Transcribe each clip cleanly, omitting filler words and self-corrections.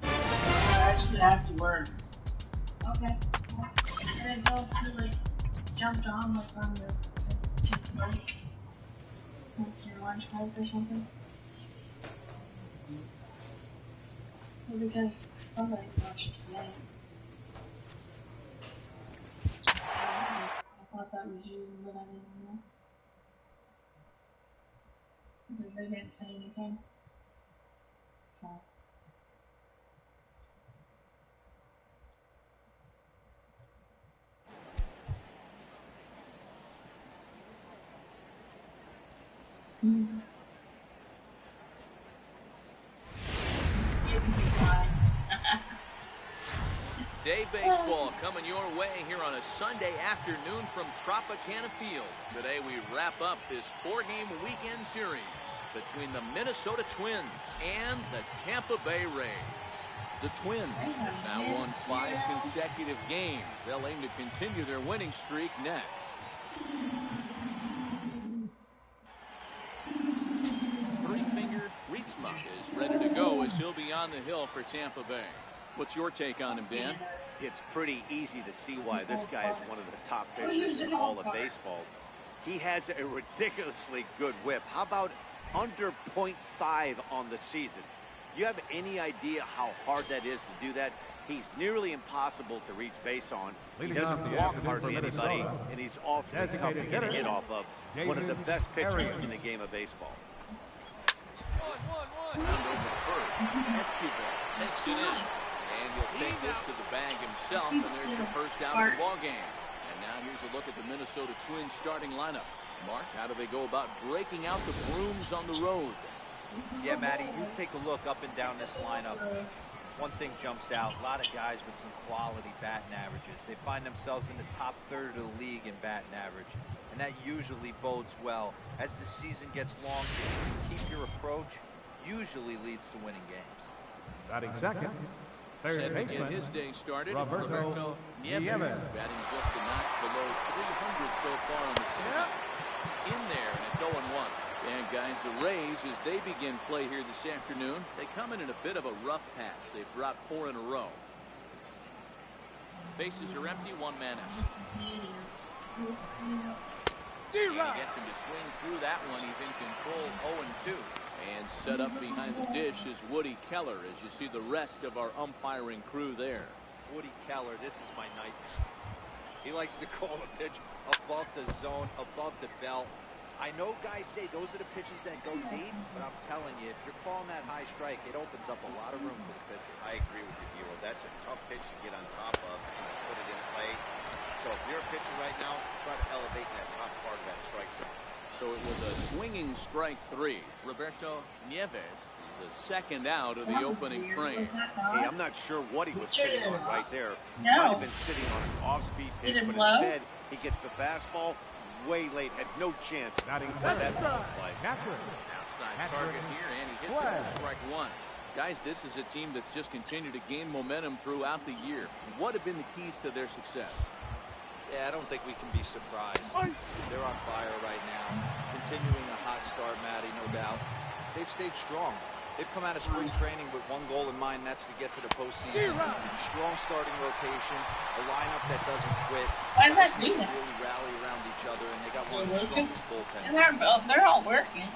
I actually have to work. Okay. And I go to like jumped on like on the break, like your lunch break or something. Well, because somebody watched the game. I thought that was you, but I didn't know. Because they didn't say anything. So. Day baseball coming your way here on a Sunday afternoon from Tropicana Field. Today we wrap up this 4-game weekend series between the Minnesota Twins and the Tampa Bay Rays. The Twins have now won 5 consecutive games. They'll aim to continue their winning streak next. Three-fingered Rietzma is ready to go as he'll be on the hill for Tampa Bay. What's your take on him, Dan? It's pretty easy to see why this guy is one of the top pitchers in all of baseball. He has a ridiculously good whip. How about under .5 on the season? Do you have any idea how hard that is to do that? He's nearly impossible to reach base on. He doesn't walk hardly anybody, and he's awfully tough to get a hit off of. One of the best pitchers in the game of baseball. Escobar takes it in. And he'll take this to the bag himself, and there's your first out of the ball game. And now here's a look at the Minnesota Twins starting lineup. Mark, how do they go about breaking out the brooms on the road? Yeah, Matty, you take a look up and down this lineup. One thing jumps out, a lot of guys with some quality batting averages. They find themselves in the top third of the league in batting average, and that usually bodes well. As the season gets longer, if you keep your approach, usually leads to winning games. Batting second. Set to get his day started, Roberto Nieves, batting just a notch below 300 so far on the season. In there, and it's 0-1. And guys, the Rays, as they begin play here this afternoon, they come in a bit of a rough patch. They've dropped 4 in a row. Bases are empty, 1 man out. And gets him to swing through that one. He's in control, 0-2. And set up behind the dish is Woody Keller, as you see the rest of our umpiring crew there. Woody Keller, this is my nightmare. He likes to call a pitch above the zone, above the belt. I know guys say those are the pitches that go deep, but I'm telling you, if you're calling that high strike, it opens up a lot of room for the pitcher. I agree with you, Hero. That's a tough pitch to get on top of and put it in play. So if you're a pitcher right now, try to elevate in that top part of that strike zone. So it was a swinging strike 3. Roberto Nieves, the second out of the opening frame. Hey, I'm not sure what he was sitting on right there. No. Might have been sitting on an off-speed pitch, but instead he gets the fastball way late. Had no chance for that ball play. Outside target here, and he hits it for strike 1. Guys, this is a team that's just continued to gain momentum throughout the year. What have been the keys to their success? Yeah, I don't think we can be surprised. They're on fire right now. Continuing a hot start, Matty, no doubt. They've stayed strong. They've come out of spring training with one goal in mind, and that's to get to the postseason. Strong starting rotation, a lineup that doesn't quit. Why does that do that? Really rally around each other, and they got one of the strongest bullpens. And they're all working.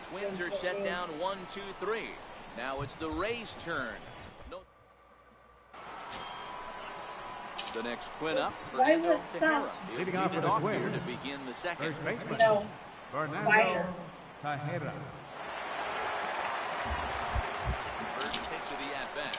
Twins are set down 1, 2, 3. Now it's the Rays' turn. The next Twin up, Fernando Tejera. Leading off with a here Twin. to begin the second. First baseman. No. Fernando Tejera. First pitch of the at-bat.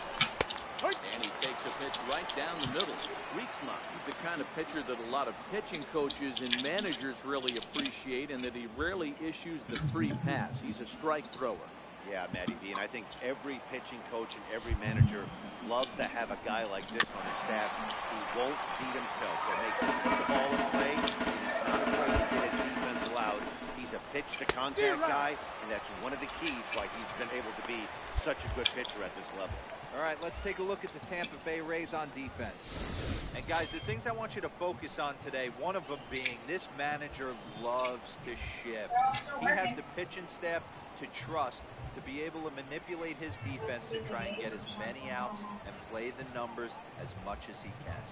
And he takes a pitch right down the middle. Rietzma, he's the kind of pitcher that a lot of pitching coaches and managers really appreciate, and that he rarely issues the free pass. He's a strike thrower. Yeah, Matty V, and I think every pitching coach and every manager loves to have a guy like this on his staff who won't beat himself. When they put the ball in play, he's not afraid to get his defense allowed. He's a pitch-to-contact guy, and that's one of the keys why he's been able to be such a good pitcher at this level. All right, let's take a look at the Tampa Bay Rays on defense. And guys, the things I want you to focus on today, one of them being this manager loves to shift. He has the pitching staff to trust to be able to manipulate his defense to try and get as many outs and play the numbers as much as he can.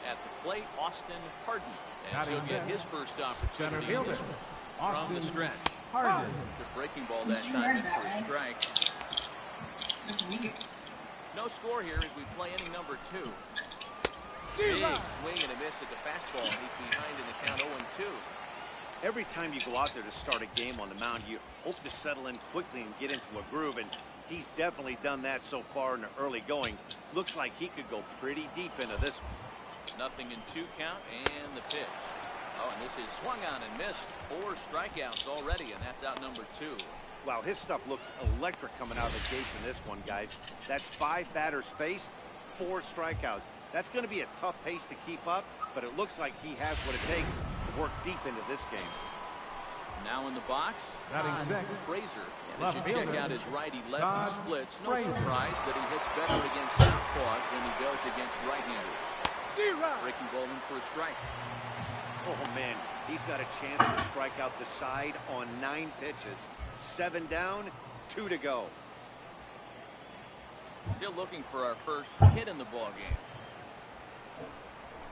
At the plate, Austin Harden, as he'll get his first opportunity in this one from the stretch. Harden. The breaking ball that time in for a strike. No score here as we play inning number 2. Big swing and a miss at the fastball. He's behind in the count 0-2. Every time you go out there to start a game on the mound, you hope to settle in quickly and get into a groove, and he's definitely done that so far in the early going. Looks like he could go pretty deep into this one. 0-2 count and the pitch. Oh, and this is swung on and missed. 4 strikeouts already, and that's out number 2. Wow, his stuff looks electric coming out of the gates in this one, guys. That's 5 batters faced, 4 strikeouts. That's going to be a tough pace to keep up, but it looks like he has what it takes to work deep into this game. Now in the box, Batting Todd sixth. Frazier. And as Left you check fielder, out his righty-lefty Todd splits, no Frazier. surprise that he hits better against southpaws than he does against right-handers. Breaking ball in for a strike. Oh, man, he's got a chance to strike out the side on 9 pitches. 7 down, 2 to go. Still looking for our first hit in the ball game.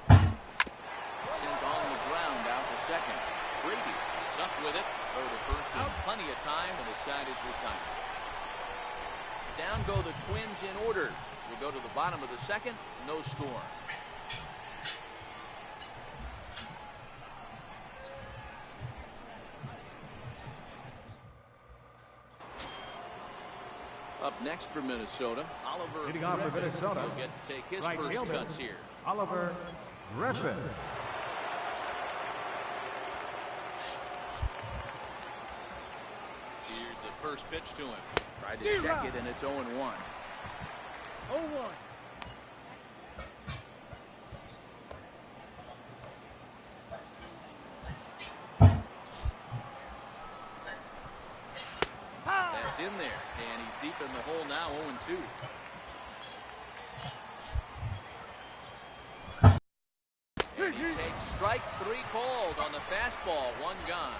Sent on the ground out to second. Brady is up with it. Throw to first in plenty of time, and his side is retired. Down go the Twins in order. We'll go to the bottom of the second. No score. Up next for Minnesota, Oliver Leading off for Griffin. Minnesota, He'll get to take his right first fielder, cuts here. Oliver Griffin. Here's the first pitch to him. Tried to check it, and it's 0-1. 0-1. That's in there, and he's deep in the hole now, 0-2. And he takes strike 3 called on the fastball, 1 gone.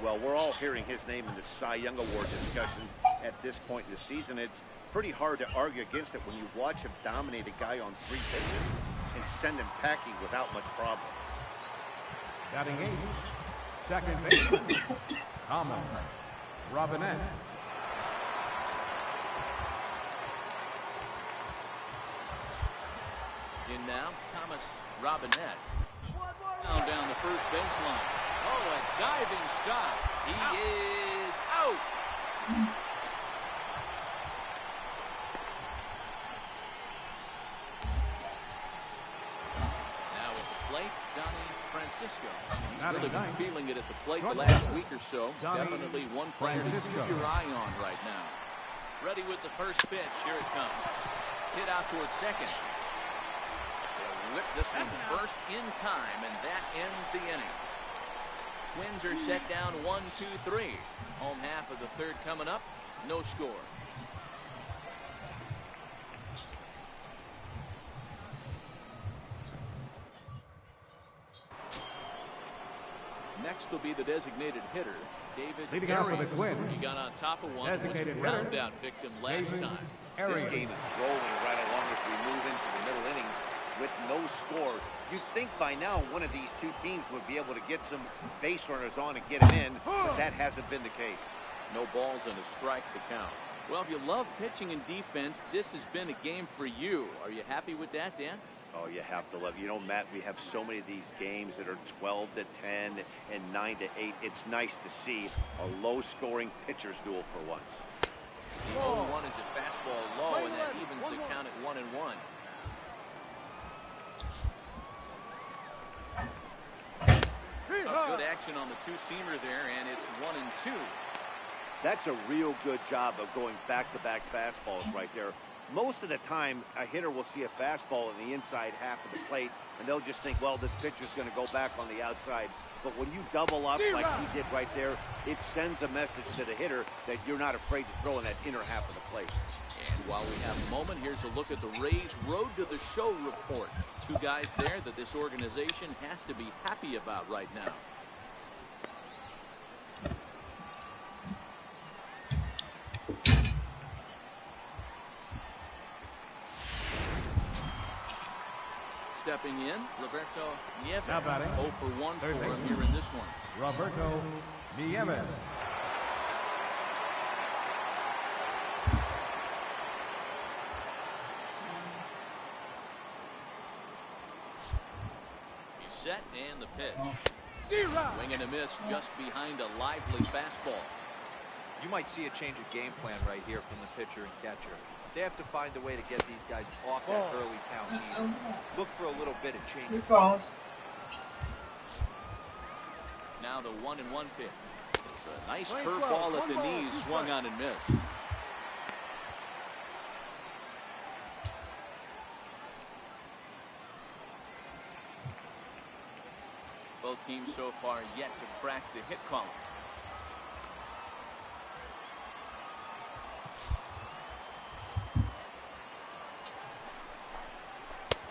Well, we're all hearing his name in the Cy Young Award discussion at this point in the season. It's pretty hard to argue against it when you watch him dominate a guy on 3 pitches and send him packing without much problem. Batting 8. Second baseman, Thomas Robinette. In now, Thomas Robinette. Down the first baseline. Oh, a diving stop. He is out. Now at the plate, Donnie Francisco. He's really been feeling it at the plate the last week or so. Definitely one player to keep your eye on right now. Ready with the first pitch. Here it comes. Hit out towards second. They'll whip this one first in time, and that ends the inning. Twins are set down 1-2-3. Home half of the third coming up. No score. Next will be the designated hitter, David Leading off for the Arias. Twins, He got on top of one. designated Was a ground hitter, out victim last David time. This Arias. game is rolling right along as we move into the middle innings with no score. You'd think by now one of these 2 teams would be able to get some base runners on and get them in, but that hasn't been the case. No balls and a strike to count. Well, if you love pitching and defense, this has been a game for you. Are you happy with that, Dan? Oh, you have to love. You know, Matt, we have so many of these games that are 12-10 and 9-8. It's nice to see a low-scoring pitcher's duel for once. The 0-1 is a fastball low, and that evens the count at 1-1. Good action on the 2-seamer there, and it's 1-2. That's a real good job of going back-to-back fastballs right there. Most of the time, a hitter will see a fastball in the inside half of the plate, and they'll just think, well, this pitcher's going to go back on the outside. But when you double up like he did right there, it sends a message to the hitter that you're not afraid to throw in that inner half of the plate. And while we have a moment, here's a look at the Rays' Road to the Show report. 2 guys there that this organization has to be happy about right now. Stepping in, Roberto Nieves. Now batting. 0 for 1 for Third him baseman. here in this one. Roberto Nieves. He's set and the pitch. Swing and a miss just behind a lively fastball. You might see a change of game plan right here from the pitcher and catcher. They have to find a way to get these guys off that early count lead. Look for a little bit of change. Your fault. Now the 1-1 pitch. It's a nice curveball at the knees, swung on and missed. Both teams so far yet to crack the hit column.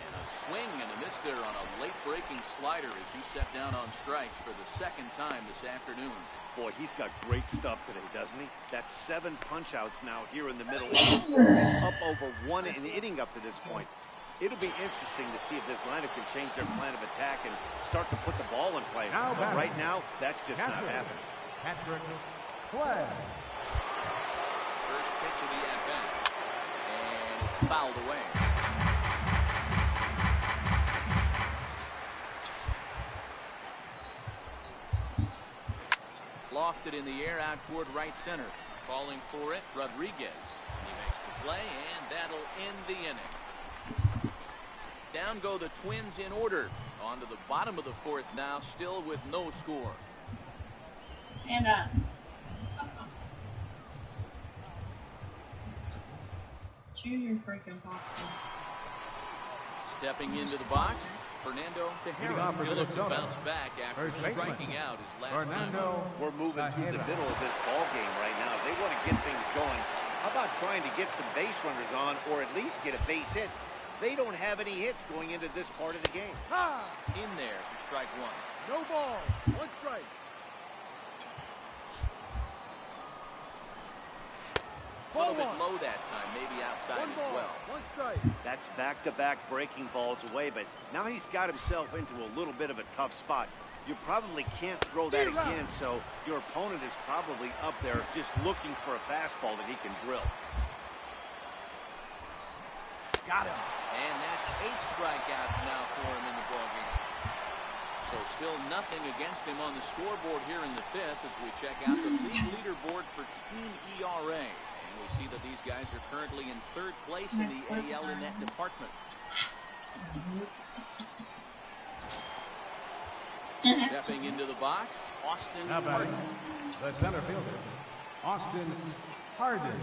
And a swing and a miss there on a late breaking slider as he set down on strikes for the second time this afternoon. Boy, he's got great stuff today, doesn't he? That's 7 punch-outs now here in the middle. He's up over 1 inning up to this point. It'll be interesting to see if this lineup can change their plan of attack and start to put the ball in play. Now But right now, that's just not happening. Patrick Clay. First pitch of the at-bat. And it's fouled away. Lofted in the air out toward right center. Calling for it, Rodriguez. He makes the play, and that'll end the inning. Down go the Twins in order. On to the bottom of the 4th now, still with no score. And chew your freaking popcorn. Stepping into the box, Fernando Tejera. He'll look to bounce back after striking out his last time out. We're moving through the middle of this ball game right now. They want to get things going. How about trying to get some base runners on, or at least get a base hit? They don't have any hits going into this part of the game. In there for strike 1. No ball. 1 strike. A little bit low that time, maybe outside 1 as ball. well. 1 strike. That's back-to-back breaking balls away, but now he's got himself into a little bit of a tough spot. You probably can't throw that again, so your opponent is probably up there just looking for a fastball that he can drill. Got him. And that's 8 strikeouts now for him in the ballgame. So still nothing against him on the scoreboard here in the 5th as we check out the league leaderboard for team ERA. And we see that these guys are currently in 3rd place in the AL in that department. Stepping into the box, Austin Now batting. Harden. The center fielder, Austin Harden.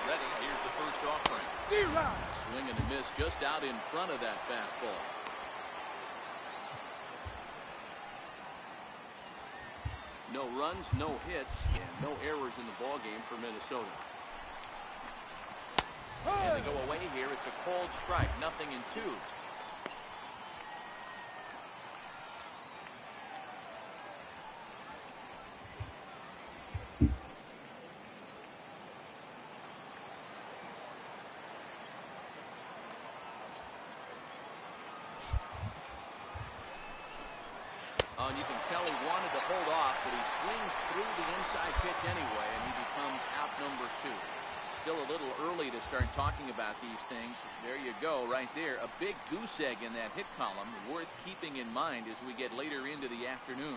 Ready, here's the first offering. Swing and a miss just out in front of that fastball. No runs, no hits, and no errors in the ballgame for Minnesota. And they go away here. It's a called strike, 0-2. And you can tell he wanted to hold off, but he swings through the inside pitch anyway, and he becomes out number 2. Still a little early to start talking about these things. There you go, right there. A big goose egg in that hit column, worth keeping in mind as we get later into the afternoon.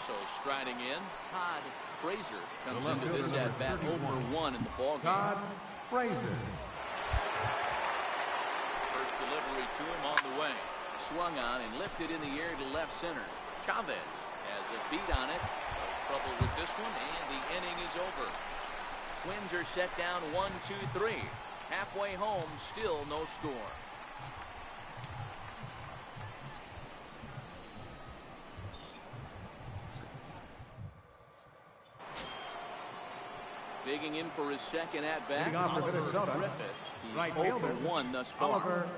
So striding in, Todd Frazier comes into this at-bat 0 for 1 in the ballgame. Todd Frazier. First delivery to him on the way. Swung on and lifted in the air to left center. Chavez has a beat on it. No trouble with this one, and the inning is over. Twins are set down 1-2-3. Halfway home, still no score. Digging in for his second at-bat, Leading off for Oliver Minnesota. Griffith. He's Right 0 fielder, for 1 thus far. Oliver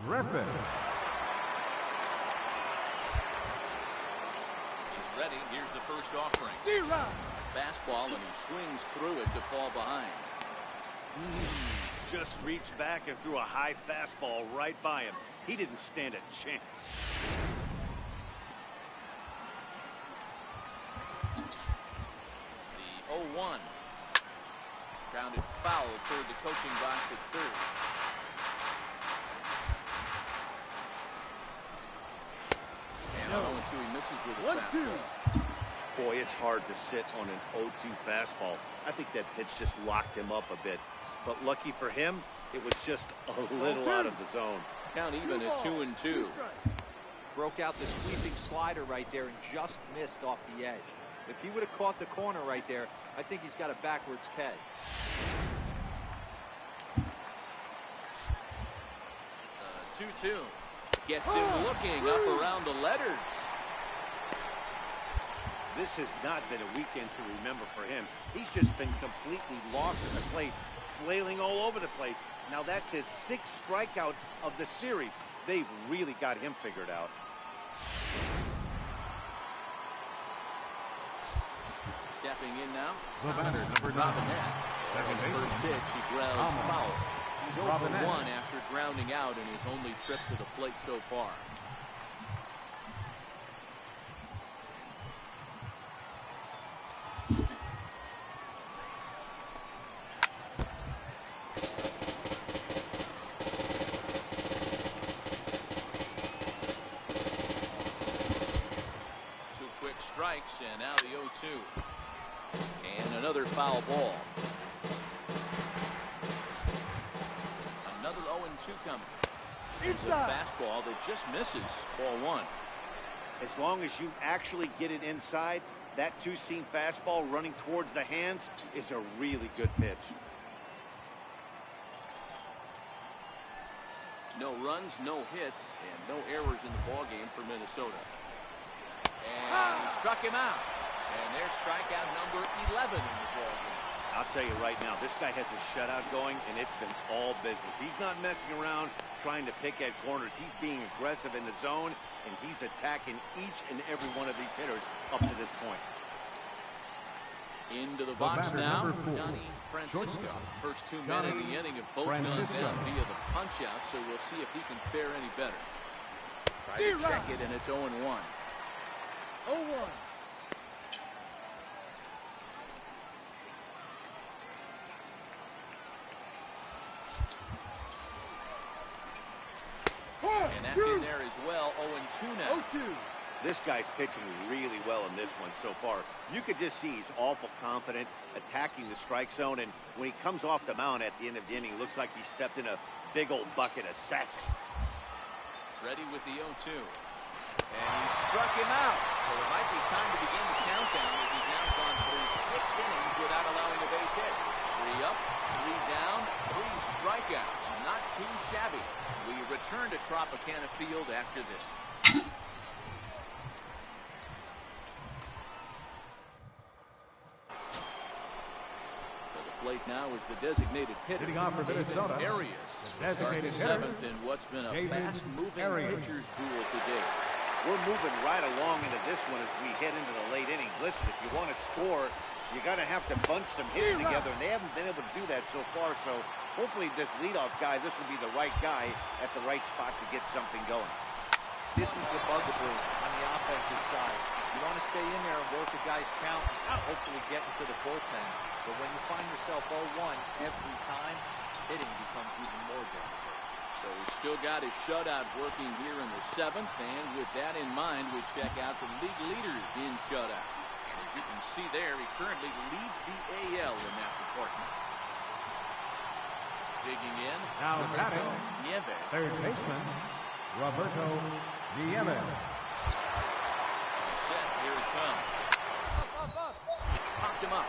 Griffith. He's Ready, here's the first offering. Fastball, and he swings through it to fall behind. Just reached back and threw a high fastball right by him. He didn't stand a chance. The 0-1. Grounded foul toward the coaching box at third. And on 0-2, he misses with a fastball. Boy, it's hard to sit on an 0-2 fastball. I think that pitch just locked him up a bit. But lucky for him, it was just a little out of the zone. Count even at 2-2. Broke out the sweeping slider right there and just missed off the edge. If he would have caught the corner right there, I think he's got a backwards catch. 2-2. Gets him looking up around the letters. This has not been a weekend to remember for him. He's just been completely lost at the plate, flailing all over the place. Now that's his 6th strikeout of the series. They've really got him figured out. Stepping in now. The batter, number 9. On the first pitch, he grounds foul. He's 0 for 1 after grounding out in his only trip to the plate so far. Two quick strikes, and now the 0-2. And another foul ball. Another 0-2 coming. It's a fastball that just misses. Ball 1. As long as you actually get it inside, that two-seam fastball running towards the hands is a really good pitch. No runs, no hits, and no errors in the ballgame for Minnesota. And he struck him out. And there's strikeout number 11 in the ballgame. I'll tell you right now, this guy has a shutout going, and it's been all business. He's not messing around trying to pick at corners. He's being aggressive in the zone, and he's attacking each and every one of these hitters up to this point. Into the box now, Johnny Francisco. First 2 men of the inning have both gone down via the punch-out, so we'll see if he can fare any better. Try to check it, and it's 0-1. 0-1. And that's in there as well. 0-2 now. 0-2. This guy's pitching really well in this one so far. You could just see he's awful confident, attacking the strike zone, and when he comes off the mound at the end of the inning, it looks like he stepped in a big old bucket of sass. Ready with the 0-2. And he struck him out. So it might be time to begin the countdown as he's now gone through 6 innings without allowing a base hit. 3 up, 3 down, 3 strikeouts. Not too shabby. We return to Tropicana Field after this. Plate now is the designated hitter. Hitting off for Minnesota. Arias. Designated Start hitter. 7th in what's been a David fast-moving Arias. pitcher's duel today. We're moving right along into this one as we head into the late innings. Listen, if you want to score, you got to have to bunch some hits together, and they haven't been able to do that so far. So hopefully this leadoff guy, this will be the right guy at the right spot to get something going. This is the bugaboo on the offensive side. You want to stay in there and work a guy's count and hopefully get into the bullpen. But when you find yourself 0-1 every time, hitting becomes even more difficult. So he's still got his shutout working here in the 7th. And with that in mind, we check out the league leaders in shutouts. And as you can see there, he currently leads the AL in that department. Digging in, Now batting, Nieves. third baseman, Roberto Nieves. Set, here it comes. Popped him up.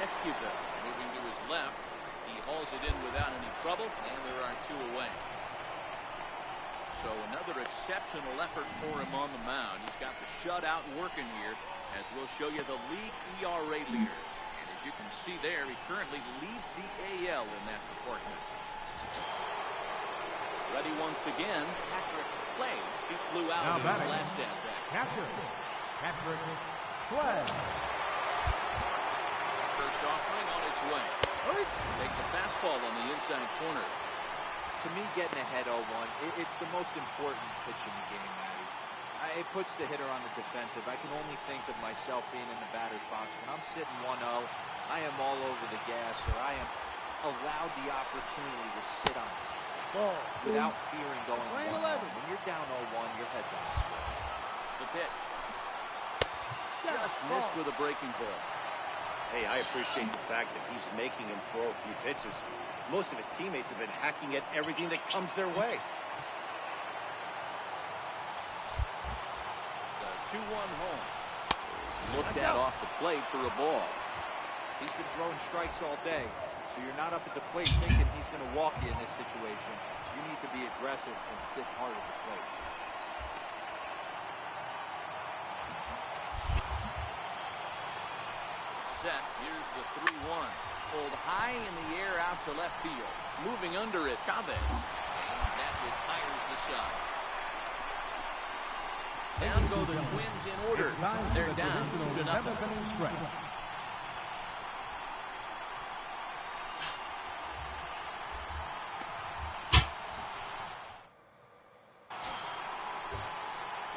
Esquivel moving to his left. He hauls it in without any trouble, and there are 2 away. So another exceptional effort for him on the mound. He's got the shutout working here, as we'll show you the league ERA leaders. And as you can see there, he currently leads the AL in that department. Ready once again, Patrick Clay. He flew out Now in his batting. last at bat. Catcher, Patrick Flag. First offering on its way. Takes a fastball on the inside corner. To me, getting ahead 0-1, it's the most important pitch in the game, Matty. It puts the hitter on the defensive. I can only think of myself being in the batter's box. When I'm sitting 1-0, I am all over the gas, or I am allowed the opportunity to sit on Ball. without fearing going Line 1-0. 11. When you're down 0-1, your head down straight. The pitch. Just missed with a breaking ball. Hey, I appreciate the fact that he's making him throw a few pitches. Most of his teammates have been hacking at everything that comes their way. The 2-1 home. Looked at off the plate for a ball. He's been throwing strikes all day, so you're not up at the plate thinking he's going to walk you in this situation. You need to be aggressive and sit hard at the plate. Set. Here's the 3-1. Pulled high in the air out to left field. Moving under it, Chavez. And that retires the side. Down go the Twins in order. They're down 2-0. Seventh inning stretch.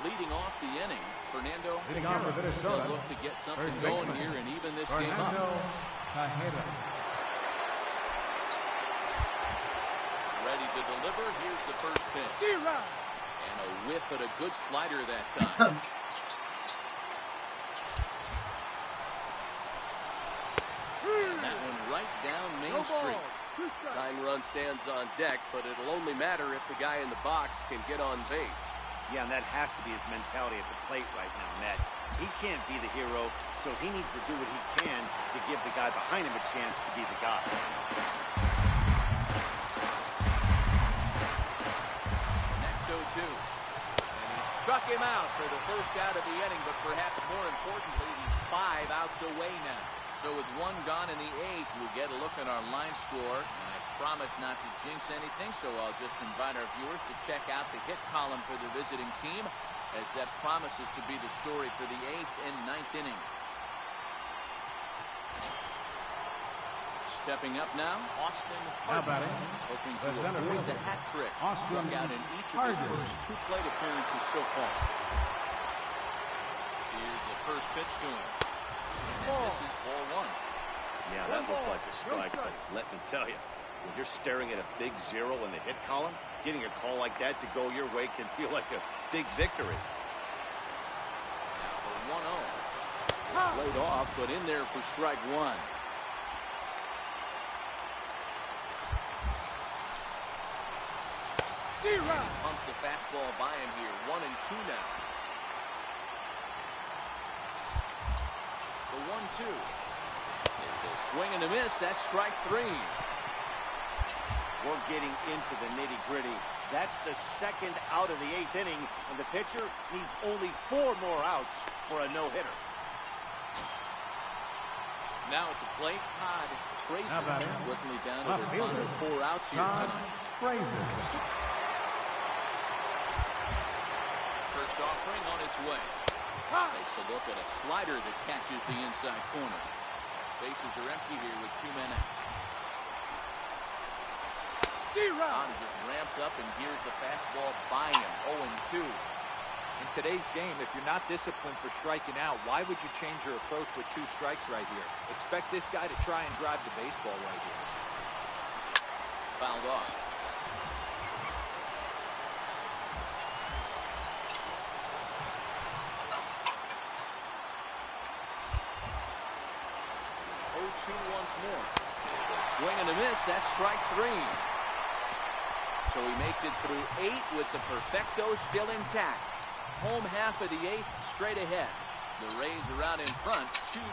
Leading off the inning, Fernando Leading off for Tejera. Minnesota. They'll look to get something First going baseman, here and even this game Fernando up. Tejera. Ready to deliver. Here's the first pitch. D-Rod. And a whiff at a good slider that time. And that one right down Main No ball. Street. 2 strikes. Tying run stands on deck, but it'll only matter if the guy in the box can get on base. Yeah, and that has to be his mentality at the plate right now, Matt. He can't be the hero, so he needs to do what he can to give the guy behind him a chance to be the guy. Next 0-2. And he struck him out for the first out of the inning, but perhaps more importantly, he's 5 outs away now. So with 1 gone in the 8th, we get a look at our line score. And I promise not to jinx anything, so I'll just invite our viewers to check out the hit column for the visiting team, as that promises to be the story for the 8th and 9th inning. Stepping up now, Austin Now Harden, batting, hoping the to center avoid fielder, the hat trick. Austin Struck out in each of his Harden. first 2 plate appearances so far. Here's the first pitch to him. And this is ball 1. Yeah, that looked like a strike, but let me tell you, when you're staring at a big 0 in the hit column, getting a call like that to go your way can feel like a big victory. Now the 1-0. Played off, but in there for strike 1. D-Rod. Pumps the fastball by him here. 1-2 now. The 1-2. It's a swing and a miss. That's strike 3. We're getting into the nitty-gritty. That's the 2nd out of the 8th inning, and the pitcher needs only 4 more outs for a no-hitter. Now at the plate, Todd Frazier. Now batting, Quickly down to left their final fielder, 4 outs here Todd tonight. Frazier. First offering on its way. Takes a look at a slider that catches the inside corner. Bases are empty here with 2 men out. D-Rod. Just ramps up and gears the fastball by him. 0-2. In today's game, if you're not disciplined for striking out, why would you change your approach with 2 strikes right here? Expect this guy to try and drive the baseball right here. Fouled off. Once more. Swing and a miss. That's strike 3. So he makes it through 8 with the perfecto still intact. Home half of the 8th straight ahead. The Rays are out in front 2-0.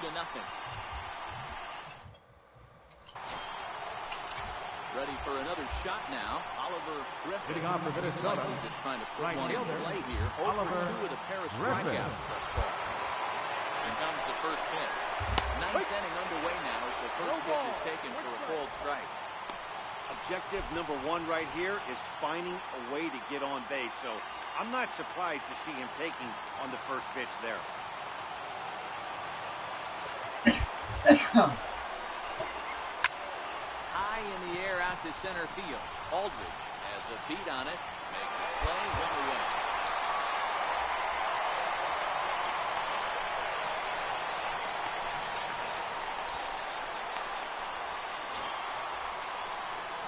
Ready for another shot now. Oliver Griffin. Hitting off for Minnesota. Likely just trying to put Right one in fielder, play here. Oliver 0-2 with a pair of Griffin. strikeouts thus far. Here comes the first pitch. 9th inning underway now as the first pitch is taken for a called strike. Objective number 1 right here is finding a way to get on base, so I'm not surprised to see him taking on the first pitch there. High in the air out to center field. Aldridge has a beat on it. Makes a play, run away.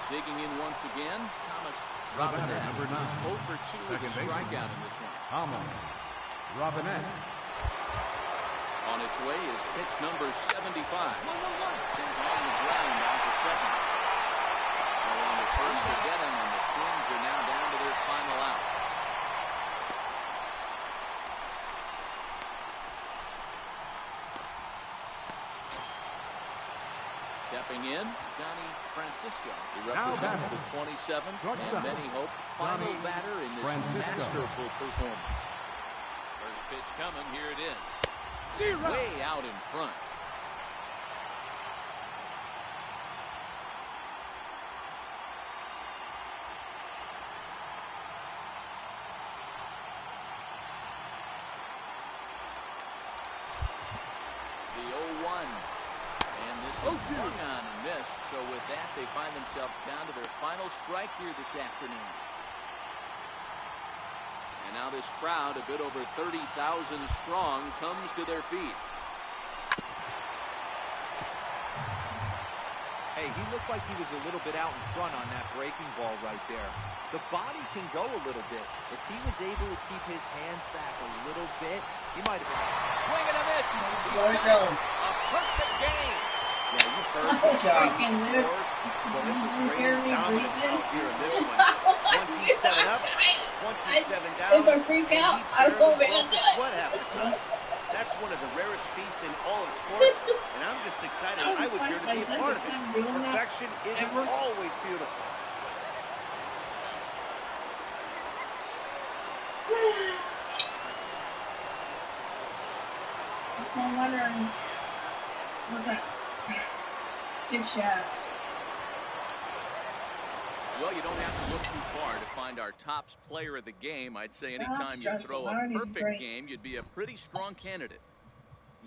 Digging in once again, Thomas Robinette. Number 9. 0 for 2 with a strikeout in this one. Thomas Robinette. On its way is pitch number 75. Sent on the ground out to second. So on the first to get him, and the Twins are now down to their final out. Stepping in, Johnny Francisco. He represents the 27th, and many hope final batter in this masterful performance. First pitch coming, here it is. Way out in front. The 0-1. And this is swung on and missed. So with that, they find themselves down to their final strike here this afternoon. And now this crowd, a bit over 30,000 strong, comes to their feet. Hey, he looked like he was a little bit out in front on that breaking ball right there. The body can go a little bit. If he was able to keep his hands back a little bit, he might have been. Swing and a miss. Let it go. A perfect game. Yeah, you heard Oh, the fucking scores. Luke. Well, this is You hear great me dominance breathing? out here in this one. 27 up, 27 down. If I freak out, I won't be able to do it. What happened? That's one of the rarest feats in all of sports, and I'm just excited. I was here to be a part of it. Perfection is always beautiful. I'm wondering what's that? Good shot. Well, you don't have to look too far to find our tops player of the game. I'd say anytime you throw a perfect game, you'd be a pretty strong candidate.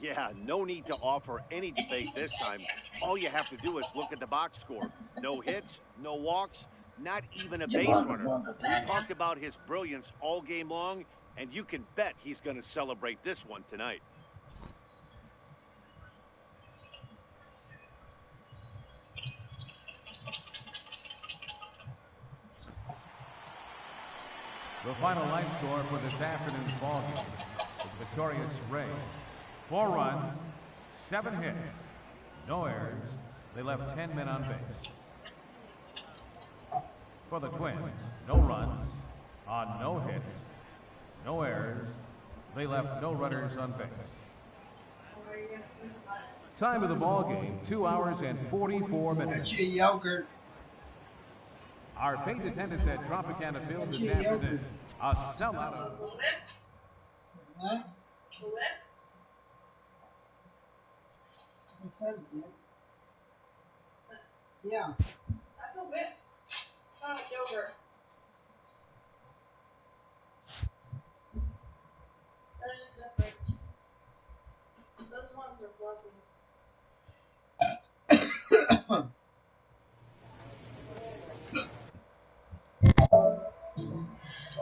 Yeah, no need to offer any debate this time. All you have to do is look at the box score. No hits, no walks, not even a base runner. We talked about his brilliance all game long, and you can bet he's going to celebrate this one tonight. The final line score for this afternoon's ballgame is victorious Ray. 4 runs, 7 hits, no errors. They left 10 men on base. For the Twins, no runs, on no hits, no errors. They left no runners on base. Time of the ballgame, 2 hours and 44 minutes. Yogurt. Our paid attendance at Tropicana Field this afternoon, a sellout of What? I said it did. Yeah. That's a whip. Not yogurt. There's a difference. Those ones are fluffy.